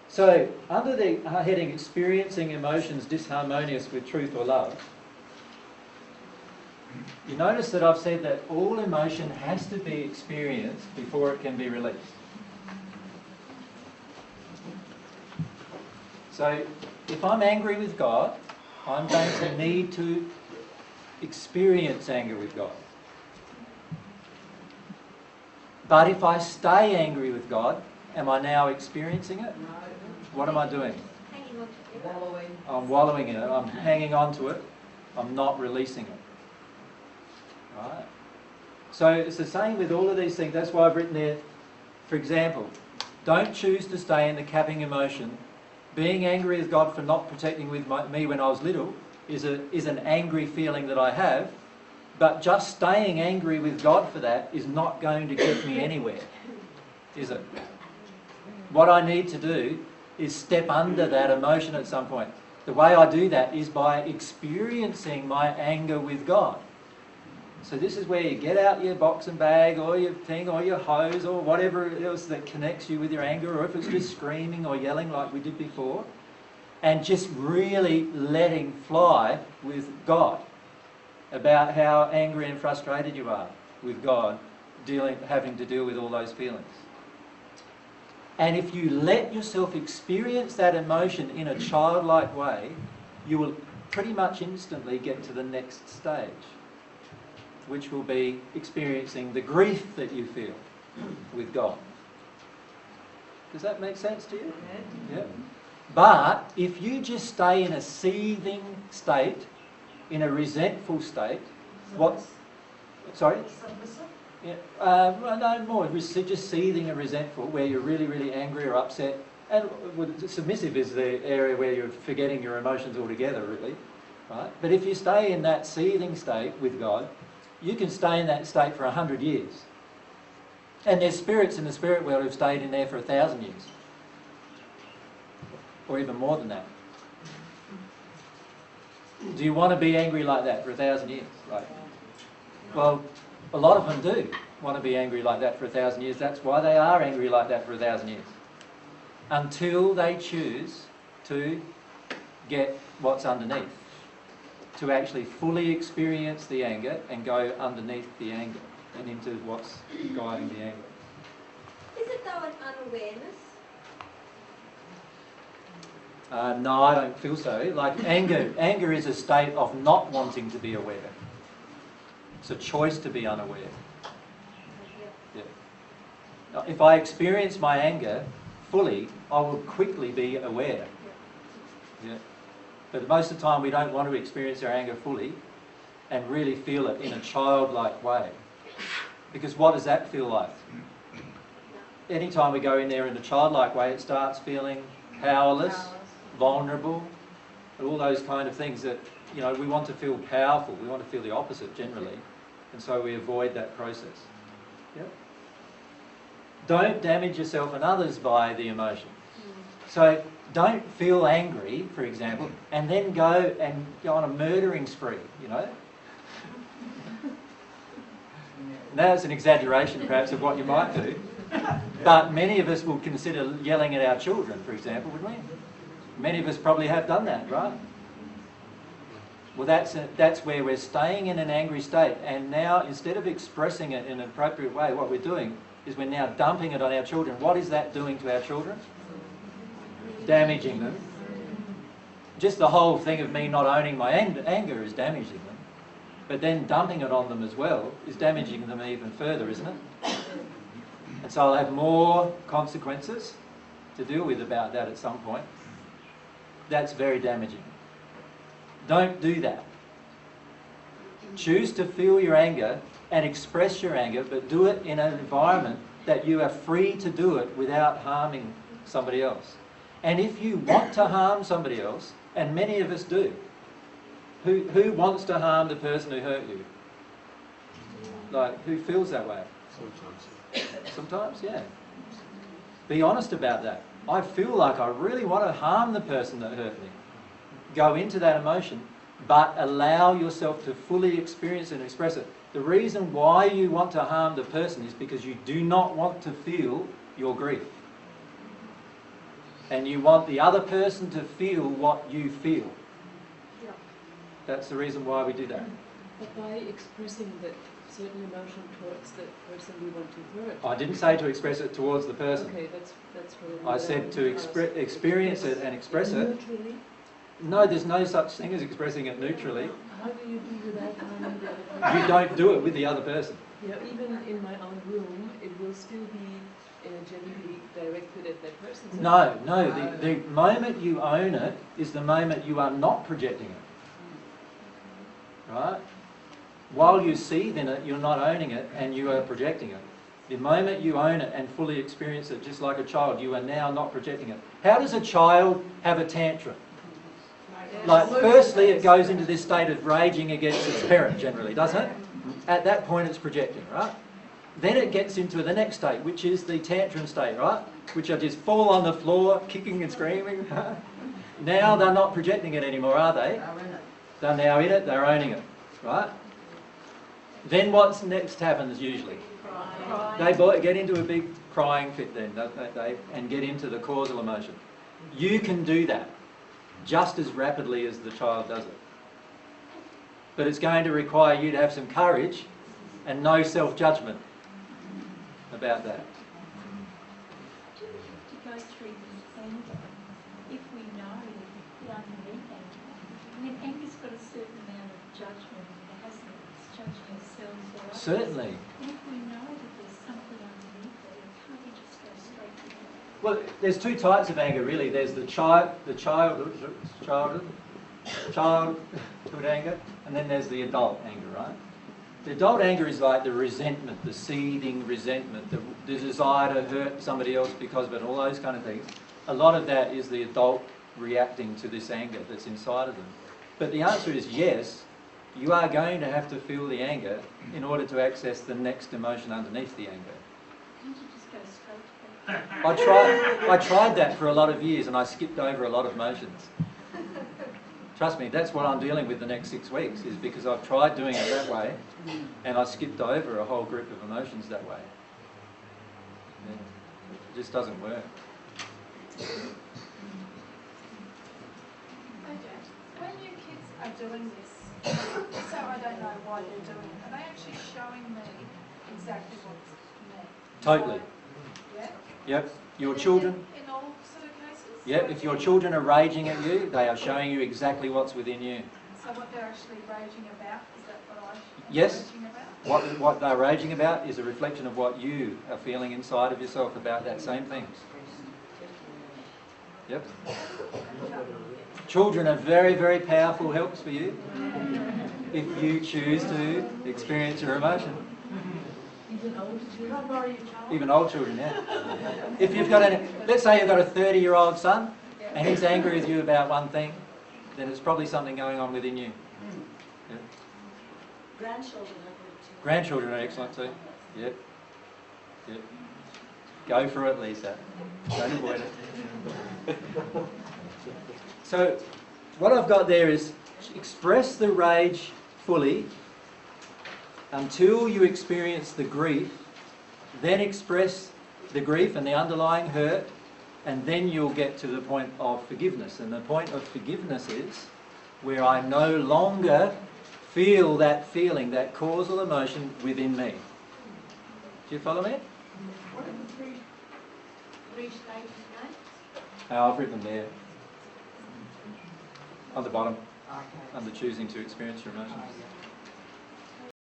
So, under the heading Experiencing Emotions Disharmonious with Truth or Love, you notice that I've said that all emotion has to be experienced before it can be released. So, if I'm angry with God, I'm going to need to experience anger with God. But if I stay angry with God, am I now experiencing it? What am I doing? Hanging on to it. Wallowing. I'm wallowing in it. I'm hanging on to it. I'm not releasing it. Right? So it's the same with all of these things. That's why I've written there, for example, don't choose to stay in the capping emotion. Being angry with God for not protecting me when I was little is an angry feeling that I have, but just staying angry with God for that is not going to get me anywhere, is it? What I need to do is step under that emotion at some point. The way I do that is by experiencing my anger with God. So this is where you get out your boxing bag or your thing or your hose or whatever else that connects you with your anger, or if it's just screaming or yelling like we did before, and just really letting fly with God about how angry and frustrated you are with God, having to deal with all those feelings. And if you let yourself experience that emotion in a childlike way, you will pretty much instantly get to the next stage, which will be experiencing the grief that you feel with God. Does that make sense to you? Yeah. But if you just stay in a seething state, in a resentful state, what? Sorry? Yeah, no more. Just seething and resentful, where you're really, really angry or upset. And submissive is the area where you're forgetting your emotions altogether, really. Right? But if you stay in that seething state with God, you can stay in that state for 100 years. And there's spirits in the spirit world who've stayed in there for 1,000 years. Or even more than that. Do you want to be angry like that for 1,000 years? Right? Well, a lot of them do want to be angry like that for 1,000 years. That's why they are angry like that for 1,000 years. Until they choose to get what's underneath. To actually fully experience the anger and go underneath the anger and into what's guiding the anger. Is it though an unawareness? No, I don't feel so. Like anger is a state of not wanting to be aware. It's a choice to be unaware. Yeah. Now, if I experience my anger fully, I will quickly be aware. Yeah. But most of the time we don't want to experience our anger fully and really feel it in a childlike way. Because what does that feel like? Anytime we go in there in a childlike way, it starts feeling powerless, vulnerable, all those kind of things that, you know, we want to feel powerful. We want to feel the opposite generally. And so we avoid that process. Yep. Don't damage yourself and others by the emotion. So don't feel angry, for example, and then go on a murdering spree, you know. That's an exaggeration perhaps of what you might do. But many of us will consider yelling at our children, for example, wouldn't we? Many of us probably have done that, right? Well, that's where we're staying in an angry state, and now instead of expressing it in an appropriate way, what we're doing is we're now dumping it on our children. What is that doing to our children? Damaging them. Just the whole thing of me not owning my anger is damaging them. But then dumping it on them as well is damaging them even further, isn't it? And so I'll have more consequences to deal with about that at some point. That's very damaging. Don't do that. Choose to feel your anger and express your anger, but do it in an environment that you are free to do it without harming somebody else. And if you want to harm somebody else, and many of us do, who wants to harm the person who hurt you? Like, who feels that way? Sometimes. Sometimes, yeah. Be honest about that. I feel like I really want to harm the person that hurt me. Go into that emotion, but allow yourself to fully experience and express it. The reason why you want to harm the person is because you do not want to feel your grief. and you want the other person to feel what you feel. Yeah. That's the reason why we do that. But by expressing that certain emotion towards the person we want to hurt. I didn't say to express it towards the person. Okay, that's really I said to experience it and express it. Neutrally? No, there's no such thing as expressing it neutrally. How do you do without harming the other person? You don't do it with the other person. Yeah, even in my own room, it will still be energetically directed at that person. No, the moment you own it is the moment you are not projecting it. Right? While you seethe in it, you're not owning it and you are projecting it. The moment you own it and fully experience it, just like a child, you are now not projecting it. How does a child have a tantrum? Like, firstly, it goes into this state of raging against its parent, generally, doesn't it? At that point, it's projecting, right? Then it gets into the next state, which is the tantrum state, right? Which are just fall on the floor, kicking and screaming. Now they're not projecting it anymore, are they? They're now in it, they're owning it, right? Then what's next happens usually? They get into a big crying fit then, don't they? And get into the causal emotion. You can do that just as rapidly as the child does it. But it's going to require you to have some courage and no self-judgment about that. Do we have to go through the anger if we know the underneath anger? I mean, anger's got a certain amount of judgment in it, hasn't it? It's judging ourselves or others. Certainly. And if we know that there's something underneath it, can't we just go straight to that? Well, there's two types of anger really. There's the childhood anger, and then there's the adult anger, right? The adult anger is like the resentment, the seething resentment, the desire to hurt somebody else because of it, all those kind of things. A lot of that is the adult reacting to this anger that's inside of them. But the answer is yes, you are going to have to feel the anger in order to access the next emotion underneath the anger. Can't you just go straight to that? I tried that for a lot of years and I skipped over a lot of emotions. Trust me, that's what I'm dealing with the next 6 weeks, is because I've tried doing it that way and I skipped over a whole group of emotions that way. Yeah. It just doesn't work. Okay. When your kids are doing this, so I don't know why they're doing it, are they actually showing me exactly what's me? Totally. Yeah? Yep. Your children, In all sort of cases? yep, if your children are raging at you, they are showing you exactly what's within you. So what they're actually raging about, is that what I'm Yes. raging about? What they're raging about is a reflection of what you are feeling inside of yourself about that same thing. Yep. Children are very, very powerful helps for you if you choose to experience your emotion. Even old children? Even old children, yeah. If you've got let's say you've got a 30-year-old son and he's angry with you about one thing, then it's probably something going on within you. Yeah. Grandchildren are good too. Grandchildren are excellent too. Yep. Yep. Go for it, Lisa. Don't avoid it. So, what I've got there is express the rage fully until you experience the grief, then express the grief and the underlying hurt, and then you'll get to the point of forgiveness. And the point of forgiveness is where I no longer feel that feeling, that causal emotion within me. Do you follow me? What are the three stages again? I've written them there. On the bottom, under choosing to experience your emotions.